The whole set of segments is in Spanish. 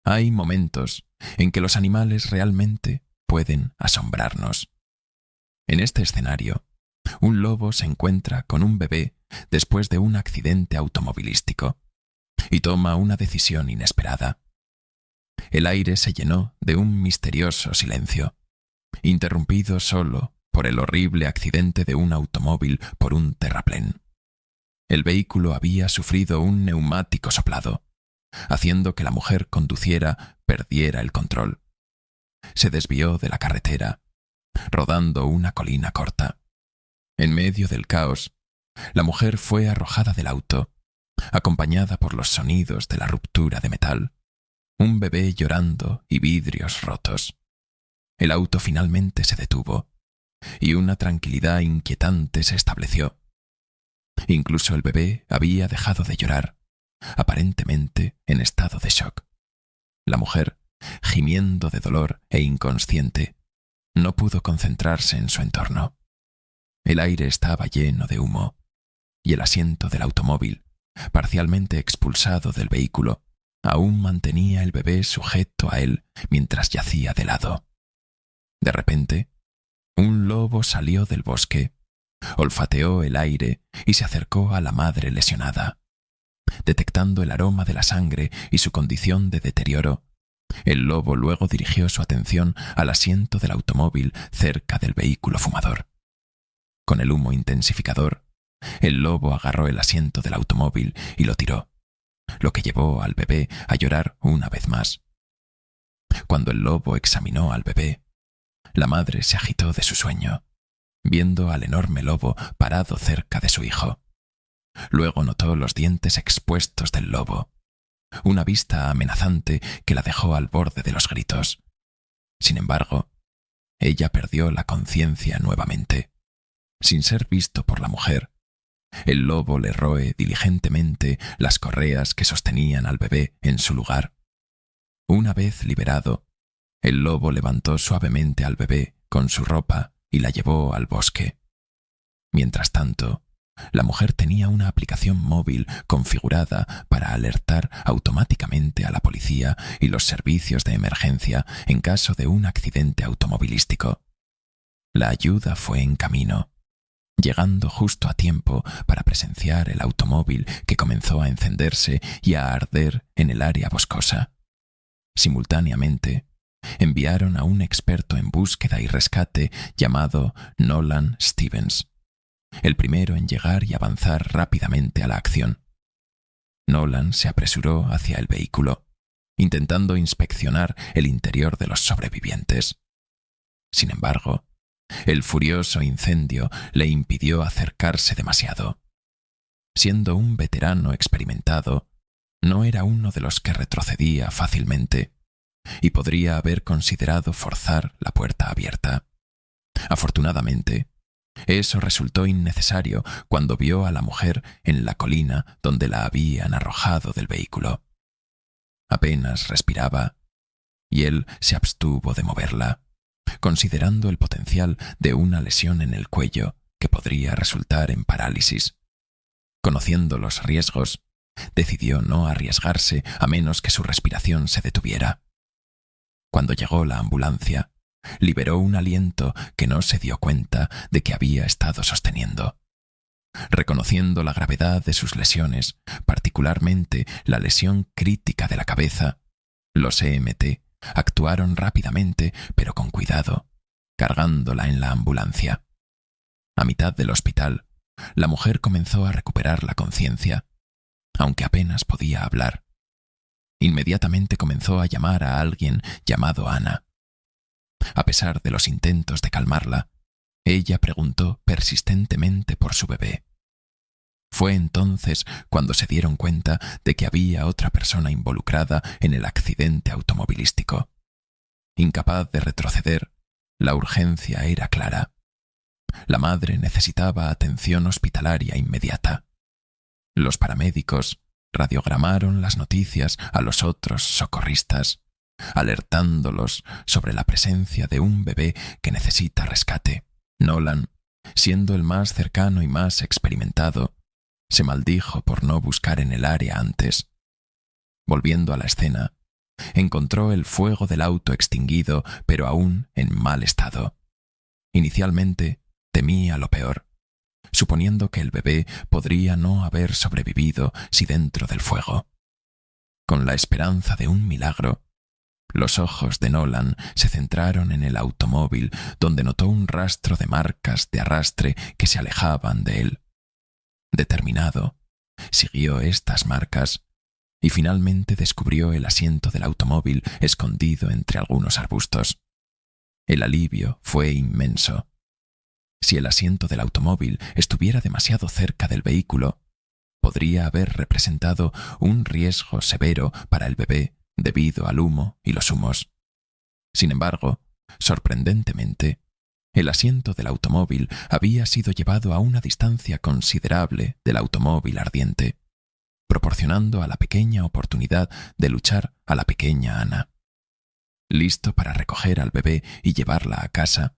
Hay momentos en que los animales realmente pueden asombrarnos. En este escenario, un lobo se encuentra con un bebé después de un accidente automovilístico y toma una decisión inesperada. El aire se llenó de un misterioso silencio, interrumpido solo por el horrible accidente de un automóvil por un terraplén. El vehículo había sufrido un neumático soplado, haciendo que la mujer conduciera perdiera el control. Se desvió de la carretera, rodando una colina corta. En medio del caos, la mujer fue arrojada del auto, acompañada por los sonidos de la ruptura de metal, un bebé llorando y vidrios rotos. El auto finalmente se detuvo, y una tranquilidad inquietante se estableció. Incluso el bebé había dejado de llorar, aparentemente en estado de shock. La mujer, gimiendo de dolor e inconsciente, no pudo concentrarse en su entorno. El aire estaba lleno de humo, y el asiento del automóvil, parcialmente expulsado del vehículo, aún mantenía el bebé sujeto a él mientras yacía de lado. De repente, un lobo salió del bosque, olfateó el aire y se acercó a la madre lesionada. Detectando el aroma de la sangre y su condición de deterioro, el lobo luego dirigió su atención al asiento del automóvil cerca del vehículo fumador. Con el humo intensificador, el lobo agarró el asiento del automóvil y lo tiró, lo que llevó al bebé a llorar una vez más. Cuando el lobo examinó al bebé, la madre se agitó de su sueño, viendo al enorme lobo parado cerca de su hijo. Luego notó los dientes expuestos del lobo, una vista amenazante que la dejó al borde de los gritos. Sin embargo, ella perdió la conciencia nuevamente. Sin ser visto por la mujer, el lobo le roe diligentemente las correas que sostenían al bebé en su lugar. Una vez liberado, el lobo levantó suavemente al bebé con su ropa y la llevó al bosque. Mientras tanto, la mujer tenía una aplicación móvil configurada para alertar automáticamente a la policía y los servicios de emergencia en caso de un accidente automovilístico. La ayuda fue en camino, llegando justo a tiempo para presenciar el automóvil que comenzó a encenderse y a arder en el área boscosa. Simultáneamente, enviaron a un experto en búsqueda y rescate llamado Nolan Stevens, el primero en llegar y avanzar rápidamente a la acción. Nolan se apresuró hacia el vehículo, intentando inspeccionar el interior de los sobrevivientes. Sin embargo, el furioso incendio le impidió acercarse demasiado. Siendo un veterano experimentado, no era uno de los que retrocedía fácilmente, y podría haber considerado forzar la puerta abierta. Afortunadamente, eso resultó innecesario cuando vio a la mujer en la colina donde la habían arrojado del vehículo. Apenas respiraba, y él se abstuvo de moverla, considerando el potencial de una lesión en el cuello que podría resultar en parálisis. Conociendo los riesgos, decidió no arriesgarse a menos que su respiración se detuviera. Cuando llegó la ambulancia, liberó un aliento que no se dio cuenta de que había estado sosteniendo. Reconociendo la gravedad de sus lesiones, particularmente la lesión crítica de la cabeza, los EMT actuaron rápidamente pero con cuidado, cargándola en la ambulancia. A mitad del hospital, la mujer comenzó a recuperar la conciencia, aunque apenas podía hablar. Inmediatamente comenzó a llamar a alguien llamado Ana. A pesar de los intentos de calmarla, ella preguntó persistentemente por su bebé. Fue entonces cuando se dieron cuenta de que había otra persona involucrada en el accidente automovilístico. Incapaz de retroceder, la urgencia era clara. La madre necesitaba atención hospitalaria inmediata. Los paramédicos radiogramaron las noticias a los otros socorristas, alertándolos sobre la presencia de un bebé que necesita rescate. Nolan, siendo el más cercano y más experimentado, se maldijo por no buscar en el área antes. Volviendo a la escena, encontró el fuego del auto extinguido, pero aún en mal estado. Inicialmente temía lo peor, suponiendo que el bebé podría no haber sobrevivido si dentro del fuego. Con la esperanza de un milagro, los ojos de Nolan se centraron en el automóvil, donde notó un rastro de marcas de arrastre que se alejaban de él. Determinado, siguió estas marcas y finalmente descubrió el asiento del automóvil escondido entre algunos arbustos. El alivio fue inmenso. Si el asiento del automóvil estuviera demasiado cerca del vehículo, podría haber representado un riesgo severo para el bebé debido al humo y los humos. Sin embargo, sorprendentemente, el asiento del automóvil había sido llevado a una distancia considerable del automóvil ardiente, proporcionando a la pequeña oportunidad de luchar a la pequeña Anna. Listo para recoger al bebé y llevarla a casa,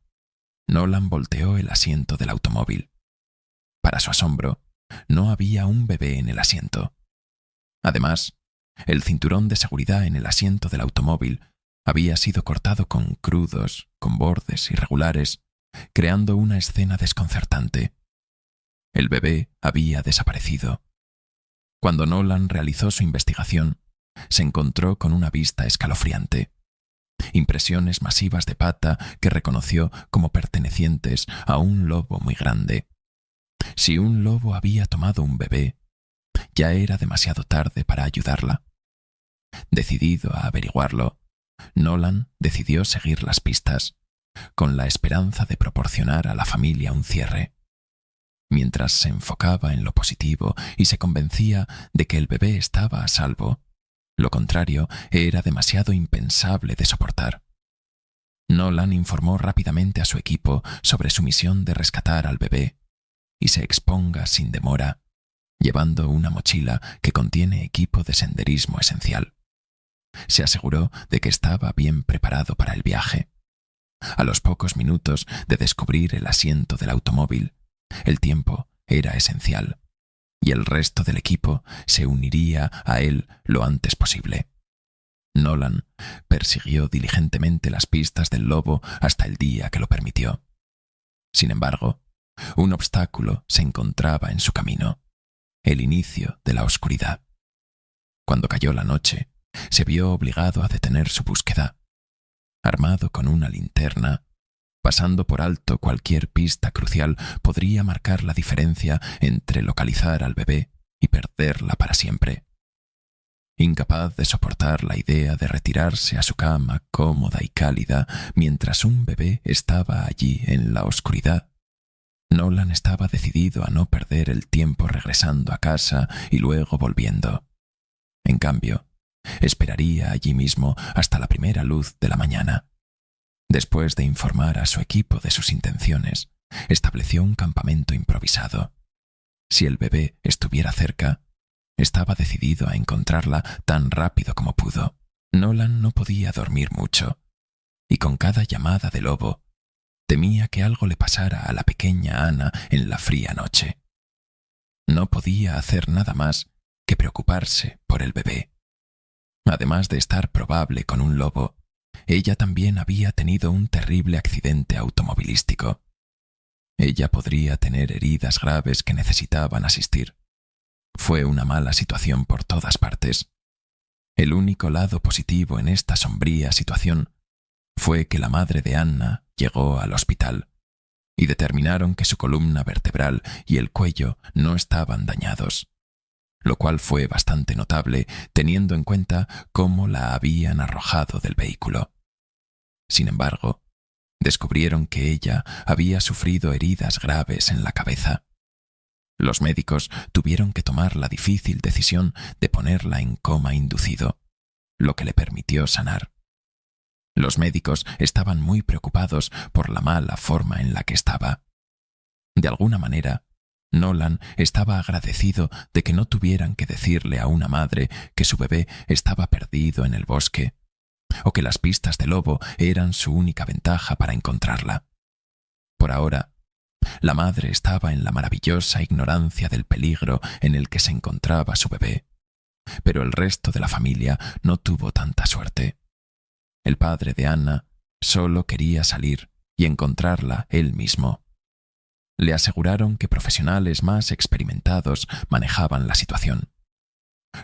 Nolan volteó el asiento del automóvil. Para su asombro, no había un bebé en el asiento. Además, el cinturón de seguridad en el asiento del automóvil había sido cortado con crudos, con bordes irregulares, creando una escena desconcertante. El bebé había desaparecido. Cuando Nolan realizó su investigación, se encontró con una vista escalofriante. Impresiones masivas de pata que reconoció como pertenecientes a un lobo muy grande. Si un lobo había tomado un bebé, ya era demasiado tarde para ayudarla. Decidido a averiguarlo, Nolan decidió seguir las pistas, con la esperanza de proporcionar a la familia un cierre. Mientras se enfocaba en lo positivo y se convencía de que el bebé estaba a salvo, lo contrario era demasiado impensable de soportar. Nolan informó rápidamente a su equipo sobre su misión de rescatar al bebé y se exponga sin demora, llevando una mochila que contiene equipo de senderismo esencial. Se aseguró de que estaba bien preparado para el viaje. A los pocos minutos de descubrir el asiento del automóvil, el tiempo era esencial, y el resto del equipo se uniría a él lo antes posible. Nolan persiguió diligentemente las pistas del lobo hasta el día que lo permitió. Sin embargo, un obstáculo se encontraba en su camino: el inicio de la oscuridad. Cuando cayó la noche, se vio obligado a detener su búsqueda. Armado con una linterna, pasando por alto cualquier pista crucial podría marcar la diferencia entre localizar al bebé y perderla para siempre. Incapaz de soportar la idea de retirarse a su cama cómoda y cálida mientras un bebé estaba allí en la oscuridad, Nolan estaba decidido a no perder el tiempo regresando a casa y luego volviendo. En cambio, esperaría allí mismo hasta la primera luz de la mañana. Después de informar a su equipo de sus intenciones, estableció un campamento improvisado. Si el bebé estuviera cerca, estaba decidido a encontrarla tan rápido como pudo. Nolan no podía dormir mucho, y con cada llamada de lobo, temía que algo le pasara a la pequeña Anna en la fría noche. No podía hacer nada más que preocuparse por el bebé. Además de estar probable con un lobo, ella también había tenido un terrible accidente automovilístico. Ella podría tener heridas graves que necesitaban asistir. Fue una mala situación por todas partes. El único lado positivo en esta sombría situación fue que la madre de Anna llegó al hospital y determinaron que su columna vertebral y el cuello no estaban dañados, lo cual fue bastante notable teniendo en cuenta cómo la habían arrojado del vehículo. Sin embargo, descubrieron que ella había sufrido heridas graves en la cabeza. Los médicos tuvieron que tomar la difícil decisión de ponerla en coma inducido, lo que le permitió sanar. Los médicos estaban muy preocupados por la mala forma en la que estaba. De alguna manera, Nolan estaba agradecido de que no tuvieran que decirle a una madre que su bebé estaba perdido en el bosque, o que las pistas de lobo eran su única ventaja para encontrarla. Por ahora, la madre estaba en la maravillosa ignorancia del peligro en el que se encontraba su bebé, pero el resto de la familia no tuvo tanta suerte. El padre de Anna solo quería salir y encontrarla él mismo. Le aseguraron que profesionales más experimentados manejaban la situación.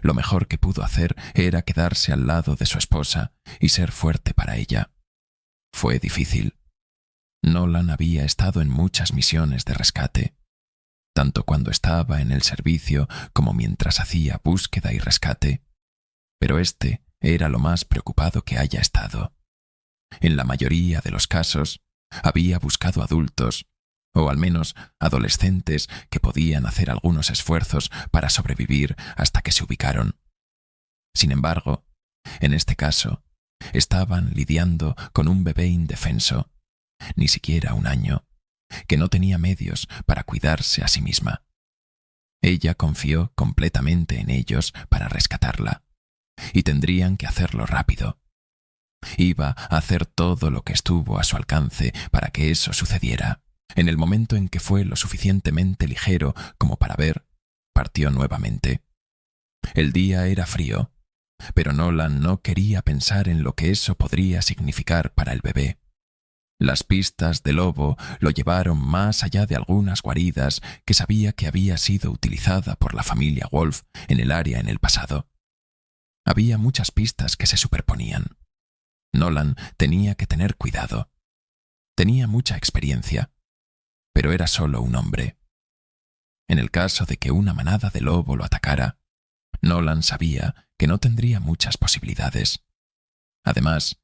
Lo mejor que pudo hacer era quedarse al lado de su esposa y ser fuerte para ella. Fue difícil. Nolan había estado en muchas misiones de rescate, tanto cuando estaba en el servicio como mientras hacía búsqueda y rescate, pero este era lo más preocupado que haya estado. En la mayoría de los casos, había buscado adultos, o al menos adolescentes que podían hacer algunos esfuerzos para sobrevivir hasta que se ubicaron. Sin embargo, en este caso, estaban lidiando con un bebé indefenso, ni siquiera 1 año, que no tenía medios para cuidarse a sí misma. Ella confió completamente en ellos para rescatarla, y tendrían que hacerlo rápido. Iba a hacer todo lo que estuvo a su alcance para que eso sucediera. En el momento en que fue lo suficientemente ligero como para ver, partió nuevamente. El día era frío, pero Nolan no quería pensar en lo que eso podría significar para el bebé. Las pistas de lobo lo llevaron más allá de algunas guaridas que sabía que había sido utilizada por la familia Wolf en el área en el pasado. Había muchas pistas que se superponían. Nolan tenía que tener cuidado. Tenía mucha experiencia, pero era solo un hombre. En el caso de que una manada de lobo lo atacara, Nolan sabía que no tendría muchas posibilidades. Además,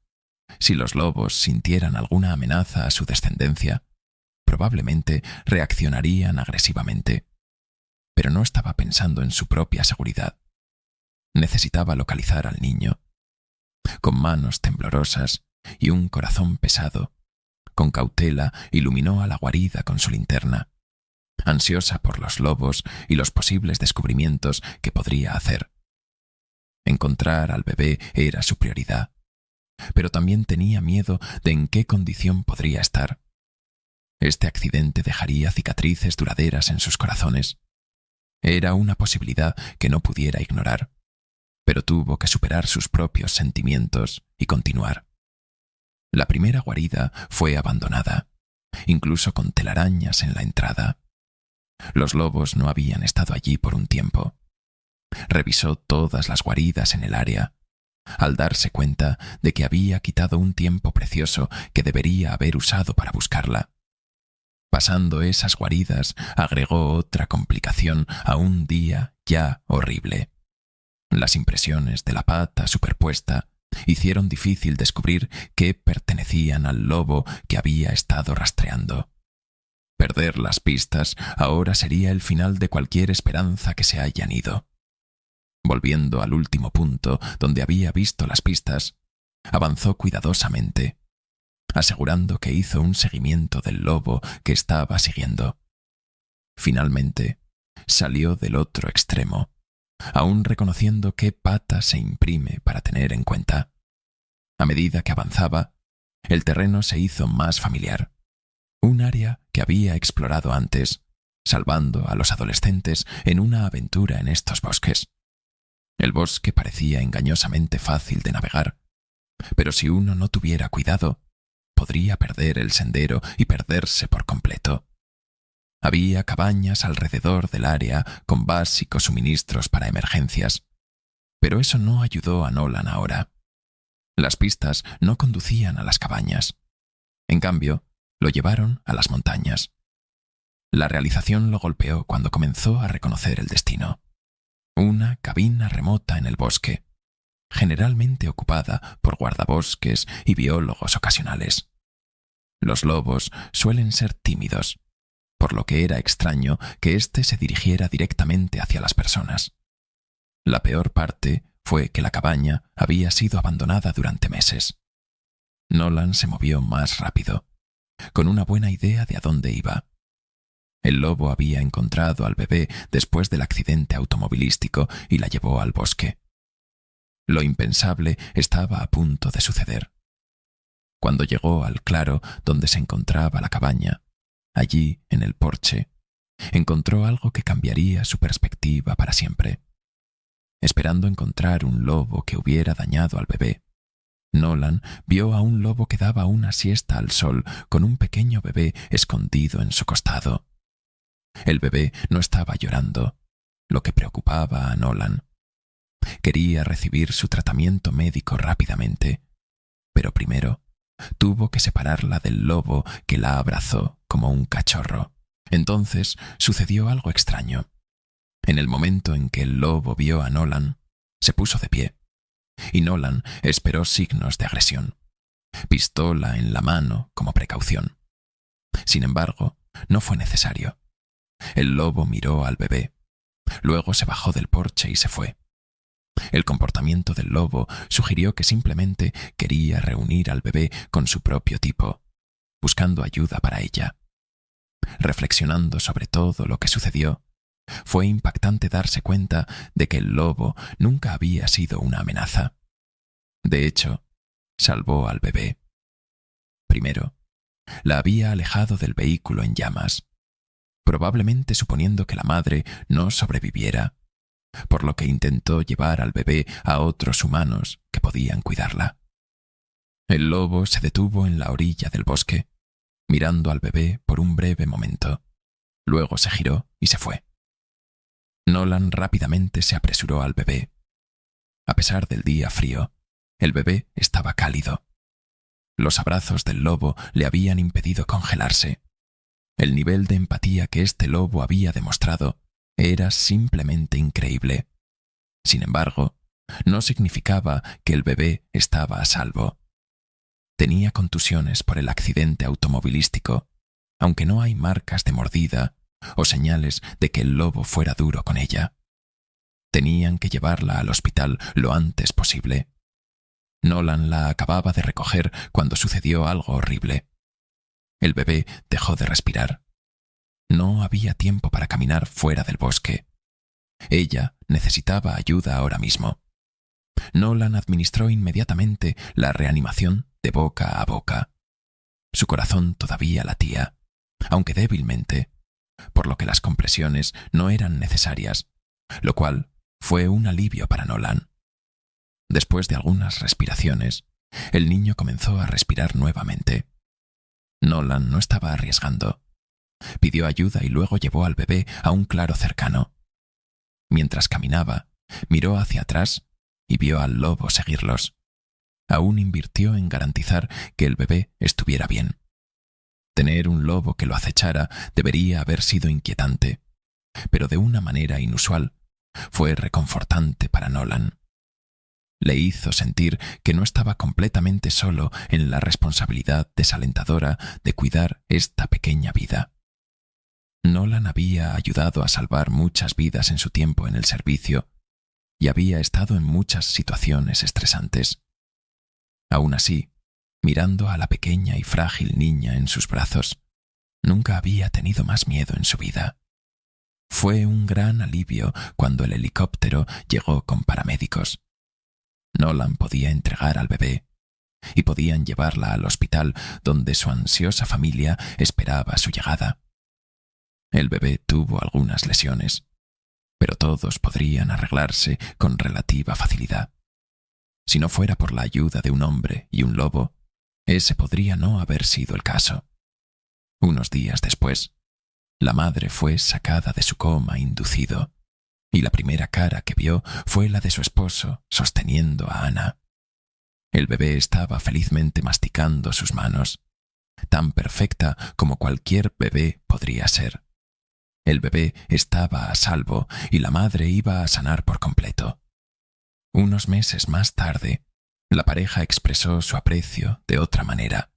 si los lobos sintieran alguna amenaza a su descendencia, probablemente reaccionarían agresivamente. Pero no estaba pensando en su propia seguridad. Necesitaba localizar al niño. Con manos temblorosas y un corazón pesado, con cautela iluminó a la guarida con su linterna, ansiosa por los lobos y los posibles descubrimientos que podría hacer. Encontrar al bebé era su prioridad, pero también tenía miedo de en qué condición podría estar. Este accidente dejaría cicatrices duraderas en sus corazones. Era una posibilidad que no pudiera ignorar, pero tuvo que superar sus propios sentimientos y continuar. La primera guarida fue abandonada, incluso con telarañas en la entrada. Los lobos no habían estado allí por un tiempo. Revisó todas las guaridas en el área, al darse cuenta de que había quitado un tiempo precioso que debería haber usado para buscarla. Pasando esas guaridas, agregó otra complicación a un día ya horrible. Las impresiones de la pata superpuesta hicieron difícil descubrir que pertenecían al lobo que había estado rastreando. Perder las pistas ahora sería el final de cualquier esperanza que se hayan ido. Volviendo al último punto donde había visto las pistas, avanzó cuidadosamente, asegurando que hizo un seguimiento del lobo que estaba siguiendo. Finalmente, salió del otro extremo, aún reconociendo qué pata se imprime para tener en cuenta. A medida que avanzaba, el terreno se hizo más familiar, un área que había explorado antes, salvando a los adolescentes en una aventura en estos bosques. El bosque parecía engañosamente fácil de navegar, pero si uno no tuviera cuidado, podría perder el sendero y perderse por completo. Había cabañas alrededor del área con básicos suministros para emergencias, pero eso no ayudó a Nolan ahora. Las pistas no conducían a las cabañas. En cambio, lo llevaron a las montañas. La realización lo golpeó cuando comenzó a reconocer el destino. Una cabina remota en el bosque, generalmente ocupada por guardabosques y biólogos ocasionales. Los lobos suelen ser tímidos, por lo que era extraño que éste se dirigiera directamente hacia las personas. La peor parte fue que la cabaña había sido abandonada durante meses. Nolan se movió más rápido, con una buena idea de a dónde iba. El lobo había encontrado al bebé después del accidente automovilístico y la llevó al bosque. Lo impensable estaba a punto de suceder. Cuando llegó al claro donde se encontraba la cabaña, allí, en el porche, encontró algo que cambiaría su perspectiva para siempre. Esperando encontrar un lobo que hubiera dañado al bebé, Nolan vio a un lobo que daba una siesta al sol con un pequeño bebé escondido en su costado. El bebé no estaba llorando, lo que preocupaba a Nolan. Quería recibir su tratamiento médico rápidamente, pero primero tuvo que separarla del lobo que la abrazó como un cachorro. Entonces sucedió algo extraño. En el momento en que el lobo vio a Nolan, se puso de pie, y Nolan esperó signos de agresión, pistola en la mano como precaución. Sin embargo, no fue necesario. El lobo miró al bebé, luego se bajó del porche y se fue. El comportamiento del lobo sugirió que simplemente quería reunir al bebé con su propio tipo, buscando ayuda para ella. Reflexionando sobre todo lo que sucedió, fue impactante darse cuenta de que el lobo nunca había sido una amenaza. De hecho, salvó al bebé. Primero, la había alejado del vehículo en llamas, probablemente suponiendo que la madre no sobreviviera, por lo que intentó llevar al bebé a otros humanos que podían cuidarla. El lobo se detuvo en la orilla del bosque, mirando al bebé por un breve momento. Luego se giró y se fue. Nolan rápidamente se apresuró al bebé. A pesar del día frío, el bebé estaba cálido. Los abrazos del lobo le habían impedido congelarse. El nivel de empatía que este lobo había demostrado era simplemente increíble. Sin embargo, no significaba que el bebé estaba a salvo. Tenía contusiones por el accidente automovilístico, aunque no hay marcas de mordida o señales de que el lobo fuera duro con ella. Tenían que llevarla al hospital lo antes posible. Nolan la acababa de recoger cuando sucedió algo horrible. El bebé dejó de respirar. No había tiempo para caminar fuera del bosque. Ella necesitaba ayuda ahora mismo. Nolan administró inmediatamente la reanimación de boca a boca. Su corazón todavía latía, aunque débilmente, por lo que las compresiones no eran necesarias, lo cual fue un alivio para Nolan. Después de algunas respiraciones, el niño comenzó a respirar nuevamente. Nolan no estaba arriesgando. Pidió ayuda y luego llevó al bebé a un claro cercano. Mientras caminaba, miró hacia atrás y vio al lobo seguirlos. Aún invirtió en garantizar que el bebé estuviera bien. Tener un lobo que lo acechara debería haber sido inquietante, pero de una manera inusual, fue reconfortante para Nolan. Le hizo sentir que no estaba completamente solo en la responsabilidad desalentadora de cuidar esta pequeña vida. Nolan había ayudado a salvar muchas vidas en su tiempo en el servicio y había estado en muchas situaciones estresantes. Aún así, mirando a la pequeña y frágil niña en sus brazos, nunca había tenido más miedo en su vida. Fue un gran alivio cuando el helicóptero llegó con paramédicos. Nolan podía entregar al bebé y podían llevarla al hospital donde su ansiosa familia esperaba su llegada. El bebé tuvo algunas lesiones, pero todos podrían arreglarse con relativa facilidad. Si no fuera por la ayuda de un hombre y un lobo, ese podría no haber sido el caso. Unos días después, la madre fue sacada de su coma inducido, y la primera cara que vio fue la de su esposo sosteniendo a Ana. El bebé estaba felizmente masticando sus manos, tan perfecta como cualquier bebé podría ser. El bebé estaba a salvo y la madre iba a sanar por completo. Unos meses más tarde, la pareja expresó su aprecio de otra manera.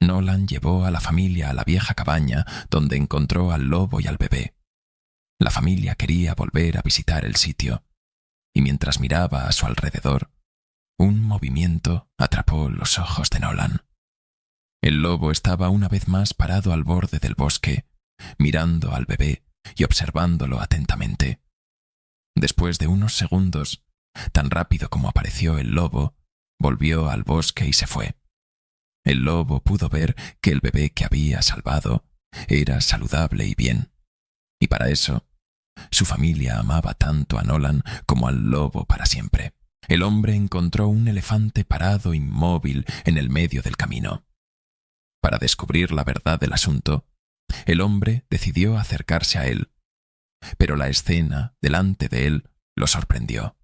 Nolan llevó a la familia a la vieja cabaña donde encontró al lobo y al bebé. La familia quería volver a visitar el sitio, y mientras miraba a su alrededor, un movimiento atrapó los ojos de Nolan. El lobo estaba una vez más parado al borde del bosque, mirando al bebé y observándolo atentamente. Después de unos segundos, tan rápido como apareció el lobo, volvió al bosque y se fue. El lobo pudo ver que el bebé que había salvado era saludable y bien, y para eso Su familia amaba tanto a Nolan como al lobo para siempre. El hombre encontró un elefante parado inmóvil en el medio del camino. Para descubrir la verdad del asunto, el hombre decidió acercarse a él, pero la escena delante de él lo sorprendió.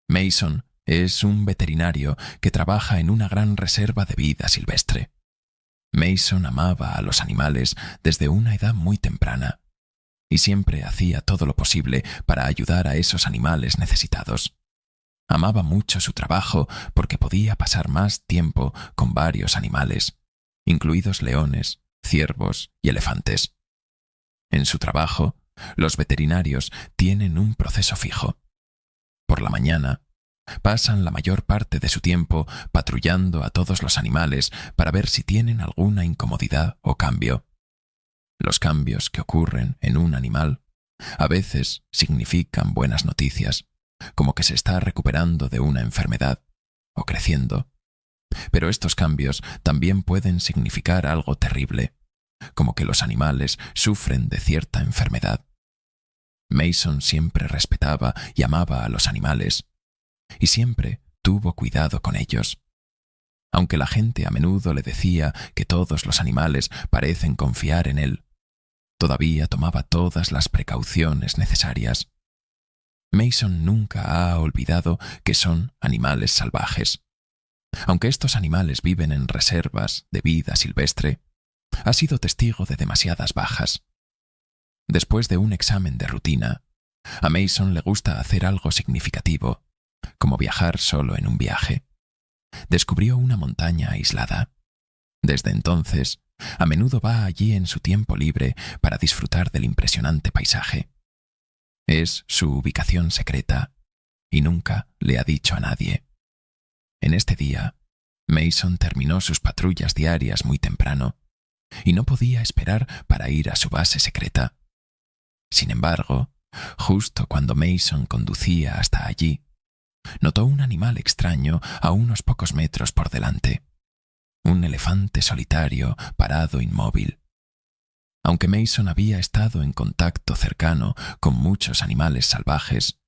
Mason es un veterinario que trabaja en una gran reserva de vida silvestre. Mason amaba a los animales desde una edad muy temprana y siempre hacía todo lo posible para ayudar a esos animales necesitados. Amaba mucho su trabajo porque podía pasar más tiempo con varios animales, incluidos leones, ciervos y elefantes. En su trabajo, los veterinarios tienen un proceso fijo. Por la mañana, pasan la mayor parte de su tiempo patrullando a todos los animales para ver si tienen alguna incomodidad o cambio. Los cambios que ocurren en un animal a veces significan buenas noticias, como que se está recuperando de una enfermedad o creciendo. Pero estos cambios también pueden significar algo terrible, como que los animales sufren de cierta enfermedad. Mason siempre respetaba y amaba a los animales, y siempre tuvo cuidado con ellos. Aunque la gente a menudo le decía que todos los animales parecen confiar en él, todavía tomaba todas las precauciones necesarias. Mason nunca ha olvidado que son animales salvajes. Aunque estos animales viven en reservas de vida silvestre, ha sido testigo de demasiadas bajas. Después de un examen de rutina, a Mason le gusta hacer algo significativo, como viajar solo en un viaje. Descubrió una montaña aislada. Desde entonces, a menudo va allí en su tiempo libre para disfrutar del impresionante paisaje. Es su ubicación secreta y nunca le ha dicho a nadie. En este día, Mason terminó sus patrullas diarias muy temprano y no podía esperar para ir a su base secreta. Sin embargo, justo cuando Mason conducía hasta allí, notó un animal extraño a unos pocos metros por delante. Un elefante solitario parado inmóvil. Aunque Mason había estado en contacto cercano con muchos animales salvajes,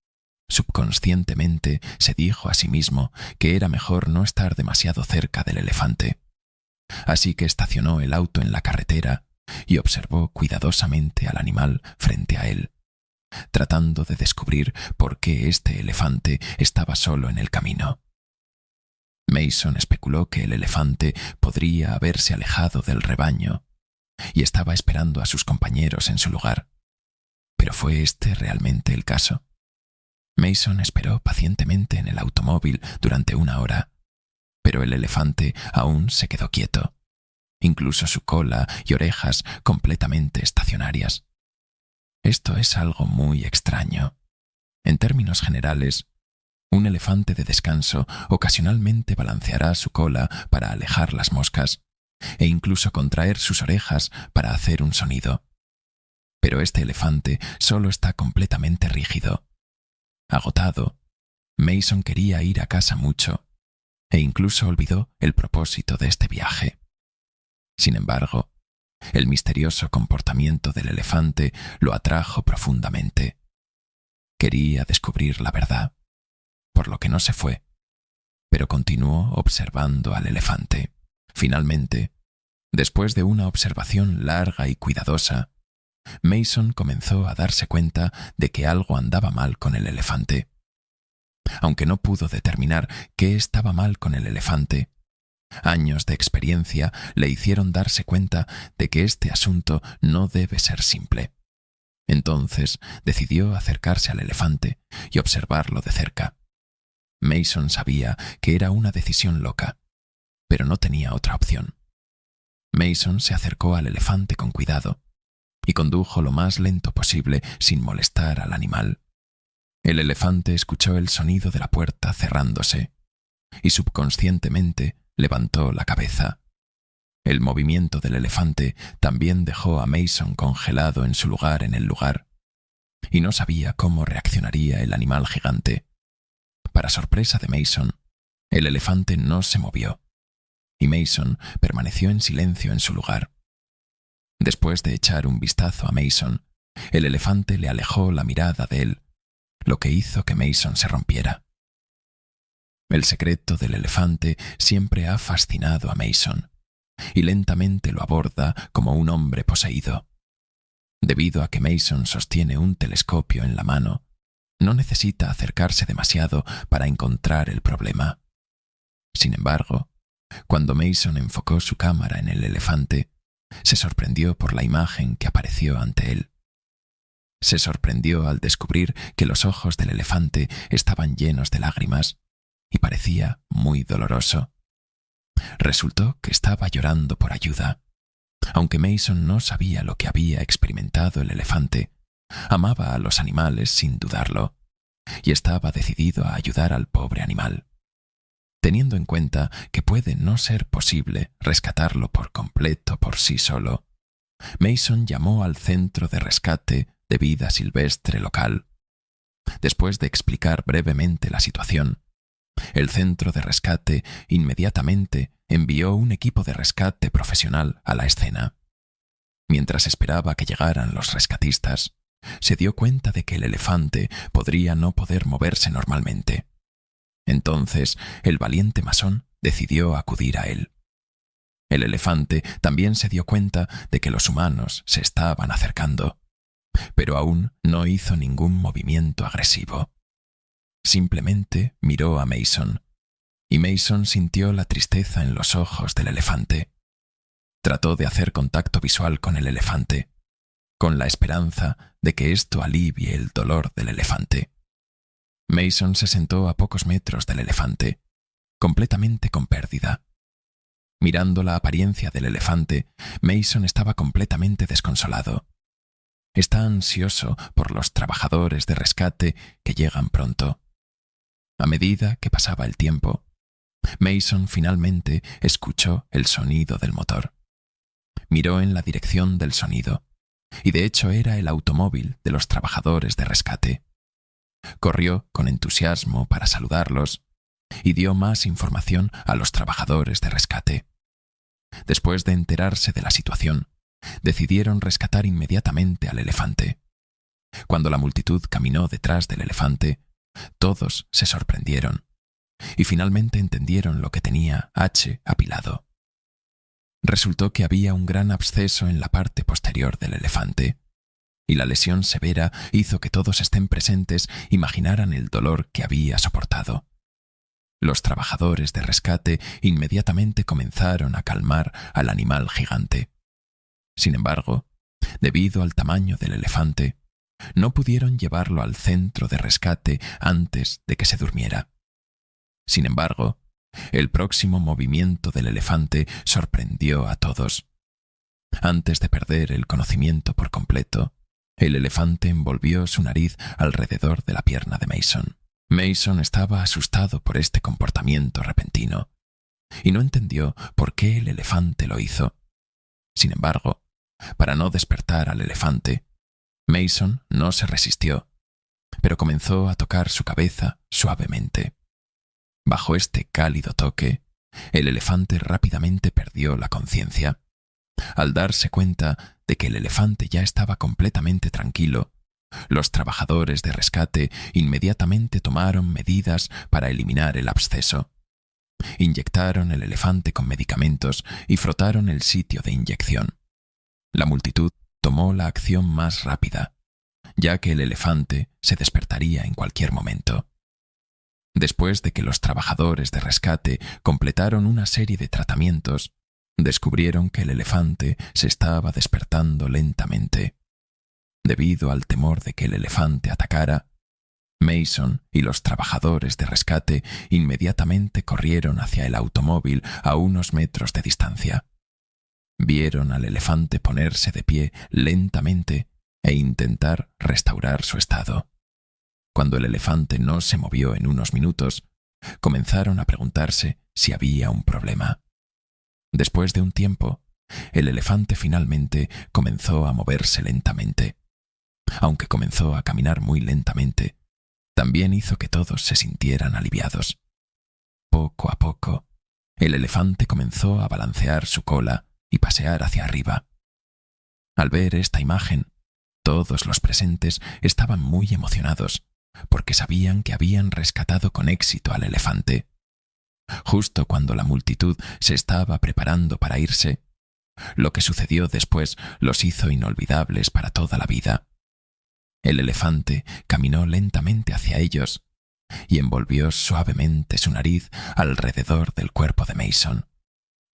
subconscientemente se dijo a sí mismo que era mejor no estar demasiado cerca del elefante. Así que estacionó el auto en la carretera y observó cuidadosamente al animal frente a él, tratando de descubrir por qué este elefante estaba solo en el camino. Mason especuló que el elefante podría haberse alejado del rebaño y estaba esperando a sus compañeros en su lugar. ¿Pero fue este realmente el caso? Mason esperó pacientemente en el automóvil durante 1 hora, pero el elefante aún se quedó quieto, incluso su cola y orejas completamente estacionarias. Esto es algo muy extraño. En términos generales, un elefante de descanso ocasionalmente balanceará su cola para alejar las moscas e incluso contraer sus orejas para hacer un sonido. Pero este elefante solo está completamente rígido. Agotado, Mason quería ir a casa mucho e incluso olvidó el propósito de este viaje. Sin embargo, el misterioso comportamiento del elefante lo atrajo profundamente. Quería descubrir la verdad, por lo que no se fue, pero continuó observando al elefante. Finalmente, después de una observación larga y cuidadosa, Mason comenzó a darse cuenta de que algo andaba mal con el elefante. Aunque no pudo determinar qué estaba mal con el elefante, años de experiencia le hicieron darse cuenta de que este asunto no debe ser simple. Entonces decidió acercarse al elefante y observarlo de cerca. Mason sabía que era una decisión loca, pero no tenía otra opción. Mason se acercó al elefante con cuidado y condujo lo más lento posible sin molestar al animal. El elefante escuchó el sonido de la puerta cerrándose y subconscientemente levantó la cabeza. El movimiento del elefante también dejó a Mason congelado en su lugar en el lugar, y no sabía cómo reaccionaría el animal gigante. Para sorpresa de Mason, el elefante no se movió, y Mason permaneció en silencio en su lugar. Después de echar un vistazo a Mason, el elefante le alejó la mirada de él, lo que hizo que Mason se rompiera. El secreto del elefante siempre ha fascinado a Mason, y lentamente lo aborda como un hombre poseído. Debido a que Mason sostiene un telescopio en la mano, no necesita acercarse demasiado para encontrar el problema. Sin embargo, cuando Mason enfocó su cámara en el elefante, se sorprendió por la imagen que apareció ante él. Se sorprendió al descubrir que los ojos del elefante estaban llenos de lágrimas y parecía muy doloroso. Resultó que estaba llorando por ayuda. Aunque Mason no sabía lo que había experimentado el elefante, amaba a los animales sin dudarlo, y estaba decidido a ayudar al pobre animal. Teniendo en cuenta que puede no ser posible rescatarlo por completo por sí solo, Mason llamó al centro de rescate de vida silvestre local. Después de explicar brevemente la situación, el centro de rescate inmediatamente envió un equipo de rescate profesional a la escena. Mientras esperaba que llegaran los rescatistas, se dio cuenta de que el elefante podría no poder moverse normalmente. Entonces, el valiente masón decidió acudir a él. El elefante también se dio cuenta de que los humanos se estaban acercando, pero aún no hizo ningún movimiento agresivo. Simplemente miró a Mason, y Mason sintió la tristeza en los ojos del elefante. Trató de hacer contacto visual con el elefante, con la esperanza de que esto alivie el dolor del elefante. Mason se sentó a pocos metros del elefante, completamente con pérdida. Mirando la apariencia del elefante, Mason estaba completamente desconsolado. Está ansioso por los trabajadores de rescate que llegan pronto. A medida que pasaba el tiempo, Mason finalmente escuchó el sonido del motor. Miró en la dirección del sonido, y de hecho era el automóvil de los trabajadores de rescate. Corrió con entusiasmo para saludarlos y dio más información a los trabajadores de rescate. Después de enterarse de la situación, decidieron rescatar inmediatamente al elefante. Cuando la multitud caminó detrás del elefante, todos se sorprendieron y finalmente entendieron lo que tenía H apilado. Resultó que había un gran absceso en la parte posterior del elefante, y la lesión severa hizo que todos estén presentes imaginaran el dolor que había soportado. Los trabajadores de rescate inmediatamente comenzaron a calmar al animal gigante. Sin embargo, debido al tamaño del elefante, no pudieron llevarlo al centro de rescate antes de que se durmiera. Sin embargo, el próximo movimiento del elefante sorprendió a todos. Antes de perder el conocimiento por completo, el elefante envolvió su nariz alrededor de la pierna de Mason. Mason estaba asustado por este comportamiento repentino y no entendió por qué el elefante lo hizo. Sin embargo, para no despertar al elefante, Mason no se resistió, pero comenzó a tocar su cabeza suavemente. Bajo este cálido toque, el elefante rápidamente perdió la conciencia. Al darse cuenta de que el elefante ya estaba completamente tranquilo, los trabajadores de rescate inmediatamente tomaron medidas para eliminar el absceso. Inyectaron el elefante con medicamentos y frotaron el sitio de inyección. La multitud tomó la acción más rápida, ya que el elefante se despertaría en cualquier momento. Después de que los trabajadores de rescate completaron una serie de tratamientos, descubrieron que el elefante se estaba despertando lentamente. Debido al temor de que el elefante atacara, Mason y los trabajadores de rescate inmediatamente corrieron hacia el automóvil a unos metros de distancia. Vieron al elefante ponerse de pie lentamente e intentar restaurar su estado. Cuando el elefante no se movió en unos minutos, comenzaron a preguntarse si había un problema. Después de un tiempo, el elefante finalmente comenzó a moverse lentamente. Aunque comenzó a caminar muy lentamente, también hizo que todos se sintieran aliviados. Poco a poco, el elefante comenzó a balancear su cola y pasear hacia arriba. Al ver esta imagen, Todos los presentes estaban muy emocionados, porque sabían que habían rescatado con éxito al elefante. Justo cuando la multitud se estaba preparando para irse, lo que sucedió después los hizo inolvidables para toda la vida. El elefante caminó lentamente hacia ellos y envolvió suavemente su nariz alrededor del cuerpo de Mason,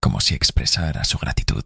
como si expresara su gratitud.